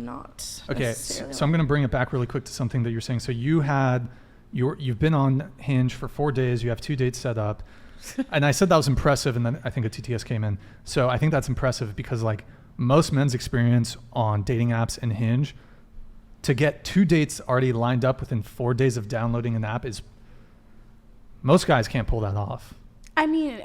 not. Okay, so I'm going to bring it back really quick to something that you're saying. So you've been on Hinge for 4 days. You have 2 dates set up. And I said that was impressive, and then I think a TTS came in. So I think that's impressive because like most men's experience on dating apps and Hinge, to get 2 dates already lined up within 4 days of downloading an app is, most guys can't pull that off. I mean...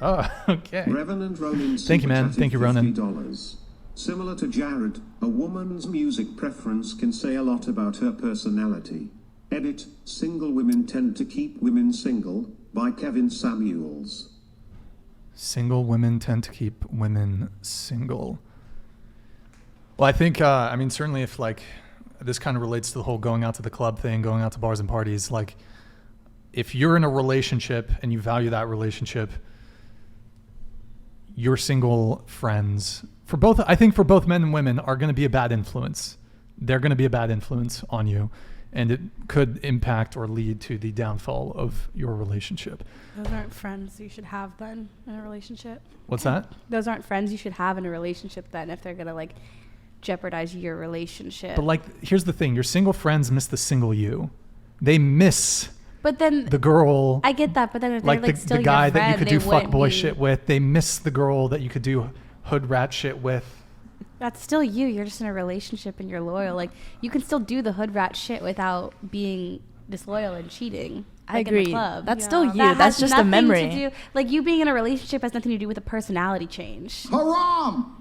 Oh, okay. Reverend Ronan, thank you, man. Thank you, Ronan. $50. Similar to Jared, a woman's music preference can say a lot about her personality. Edit, Single Women Tend to Keep Women Single, by Kevin Samuels. Single women tend to keep women single. Well, I think, certainly if like, this kind of relates to the whole going out to the club thing, going out to bars and parties, like if you're in a relationship and you value that relationship, your single friends, for both men and women, are going to be a bad influence. They're going to be a bad influence on you, and it could impact or lead to the downfall of your relationship. Those aren't friends you should have then in a relationship. What's that? Those aren't friends you should have in a relationship then if they're going to like jeopardize your relationship. But like, here's the thing. Your single friends miss the single you. They miss... But then the girl, I get that, but then if like they're like the guy your friend, that you could do fuckboy shit with, they miss the girl that you could do hood rat shit with. That's still you. You're just in a relationship and you're loyal. Like you can still do the hood rat shit without being disloyal and cheating. I like agree. In the club. That's still you. That's just a memory. To do, like you being in a relationship has nothing to do with a personality change. Haram!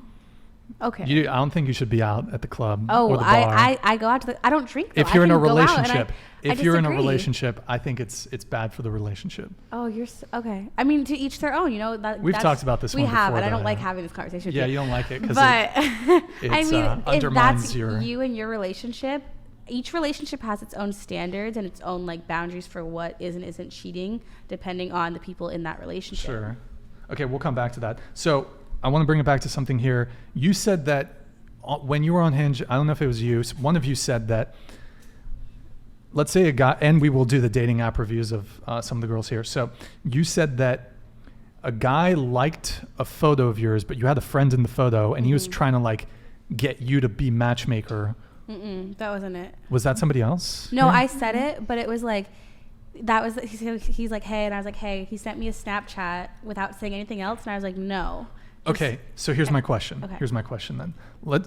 Okay. I don't think you should be out at the club. Oh, or the bar. I go out to the. I don't drink. Though. If you're in a relationship, I relationship, I think it's bad for the relationship. Oh, okay. I mean, to each their own. You know that we've talked about this. We one have, before, and I don't like having this conversation. Yeah, you don't like it because if that's your you and your relationship. Each relationship has its own standards and its own like boundaries for what is and isn't cheating, depending on the people in that relationship. Sure. Okay, we'll come back to that. So I want to bring it back to something here. You said that when you were on Hinge, I don't know if it was you, one of you said that, let's say a guy, and we will do the dating app reviews of some of the girls here. So you said that a guy liked a photo of yours, but you had a friend in the photo, and he was trying to like get you to be matchmaker. That wasn't it. Was that somebody else? No, I said it, but it was like, he's like, hey, and I was like, hey, he sent me a Snapchat without saying anything else, and I was like, no. Okay, so here's my question. Okay. Here's my question then.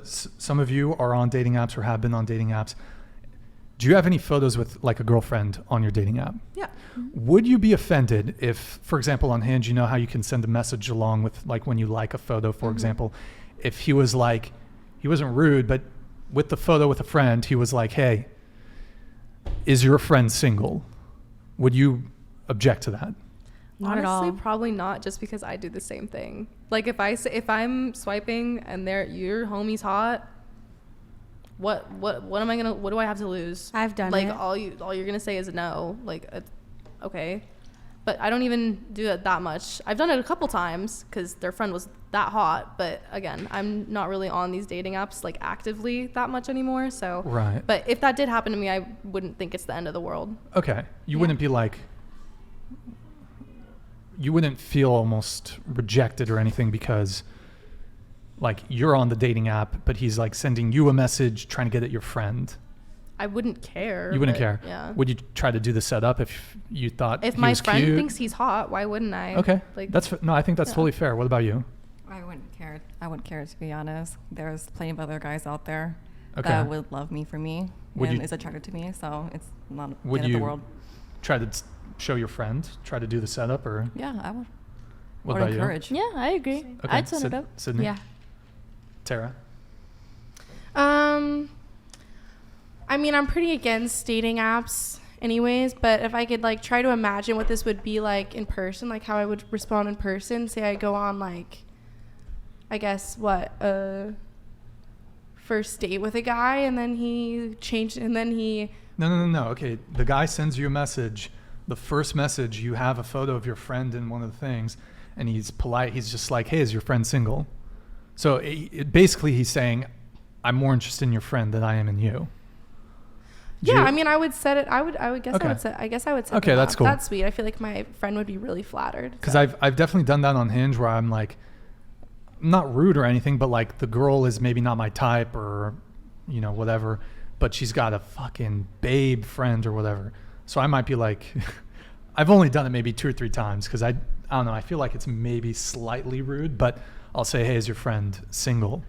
Some of you are on dating apps or have been on dating apps. Do you have any photos with like a girlfriend on your dating app? Yeah. Would you be offended if, for example, on Hinge, you know how you can send a message along with like when you like a photo, for example, if he was like, he wasn't rude, but with the photo with a friend, he was like, hey, is your friend single? Would you object to that? Not Honestly, at all. probably not, just because I do the same thing. Like if I'm swiping and your homie's hot, what do I have to lose? I've done like it. all you're gonna say is no. Like okay, but I don't even do it that much. I've done it a couple times because their friend was that hot, but again, I'm not really on these dating apps like actively that much anymore. So right. But if that did happen to me, I wouldn't think it's the end of the world. Okay, you wouldn't be like, you wouldn't feel almost rejected or anything because like you're on the dating app, but he's like sending you a message trying to get at your friend. I wouldn't care. You wouldn't care? Yeah. Would you try to do the setup if you thought if he my was friend cute? thinks he's hot, why wouldn't I? Okay. Like no, I think that's totally fair. What about you? I wouldn't care. To be honest. There's plenty of other guys out there Okay. that would love me for me Would and you- is attracted to me. So it's not the Would end of the you world. try to show your friend, try to do the setup, or Yeah, I would. what or about encourage. Yeah, I agree. you? I'd set it up. Sydney? Yeah. Tara? I mean, I'm pretty against dating apps anyways, but if I could like try to imagine what this would be like in person, like how I would respond in person, say I go on like, I guess a first date with a guy and then he changed and then he... No. Okay, the guy sends you a message. The first message, you have a photo of your friend in one of the things, and he's polite. He's just like, hey, is your friend single? So basically he's saying, I'm more interested in your friend than I am in you. Yeah, I mean, I would set it. I would guess Okay. I guess I would set Okay, it that's up. cool. That's sweet. I feel like my friend would be really flattered. Because so. I've definitely done that on Hinge where I'm like, not rude or anything, but like the girl is maybe not my type or, you know, whatever, but she's got a fucking babe friend or whatever. So I might be like, I've only done it maybe 2 or 3 times because I don't know, I feel like it's maybe slightly rude, but I'll say, hey, is your friend single?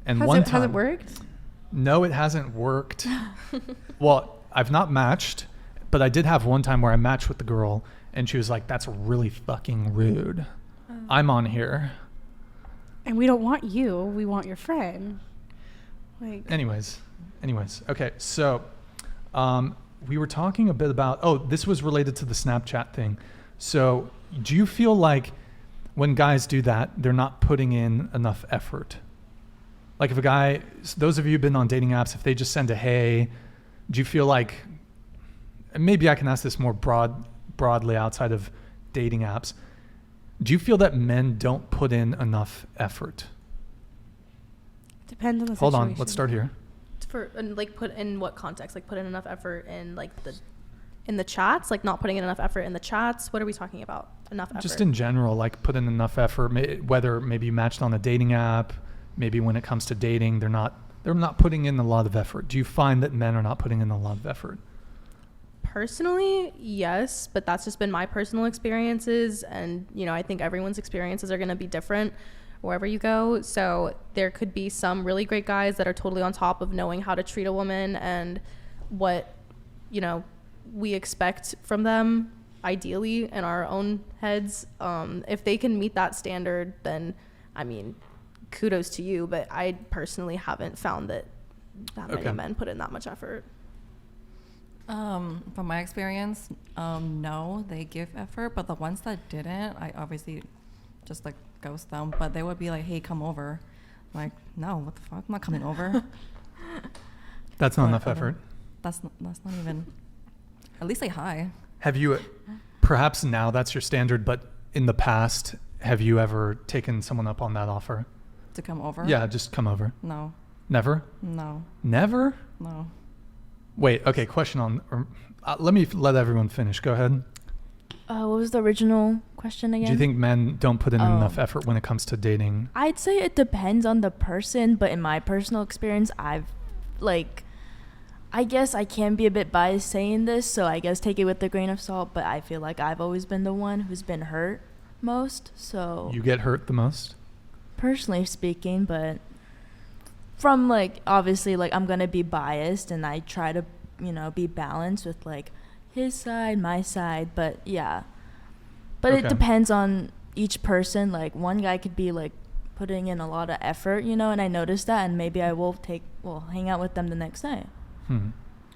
And Has it worked? No, it hasn't worked. Well, I've not matched, but I did have one time where I matched with the girl and she was like, that's really fucking rude. I'm on here. And we don't want you. We want your friend. Like. Anyways. Okay. So, we were talking a bit about, this was related to the Snapchat thing. So do you feel like when guys do that, they're not putting in enough effort? Like if a guy, those of you who've been on dating apps, if they just send a hey, do you feel like, and maybe I can ask this more broadly outside of dating apps, do you feel that men don't put in enough effort? Depends on the Hold situation. on, let's start here. For like put in what context? Like put in enough effort in like in the chats, like not putting in enough effort in the chats. What are we talking about? Enough effort. Just in general, like put in enough effort, whether maybe you matched on a dating app, maybe when it comes to dating, they're not putting in a lot of effort. Do you find that men are not putting in a lot of effort? Personally, yes, but that's just been my personal experiences, and you know, I think everyone's experiences are going to be different wherever you go. So there could be some really great guys that are totally on top of knowing how to treat a woman and what, you know, we expect from them ideally in our own heads. If they can meet that standard, then I mean, kudos to you, but I personally haven't found that many men put in that much effort. From my experience, no, they give effort, but the ones that didn't, I obviously just like ghost them, but they would be like, hey, come over. I'm like, no, what the fuck? I'm not coming over. That's not enough effort. That's not even, at least say hi. Have you, perhaps now that's your standard, but in the past, have you ever taken someone up on that offer? To come over? Yeah, just come over. No. Never? No. Never? No. Wait, okay, question on, let everyone finish. Go ahead. What was the original question again? Do you think men don't put in enough effort when it comes to dating? I'd say it depends on the person, but in my personal experience, I guess I can be a bit biased saying this, so I guess take it with a grain of salt, but I feel like I've always been the one who's been hurt most, so... You get hurt the most? Personally speaking, but from, like, obviously, like, I'm gonna be biased, and I try to, you know, be balanced with, like, his side, my side, but yeah. But it depends on each person. Like, one guy could be, like, putting in a lot of effort, you know, and I noticed that, and maybe I will hang out with them the next day.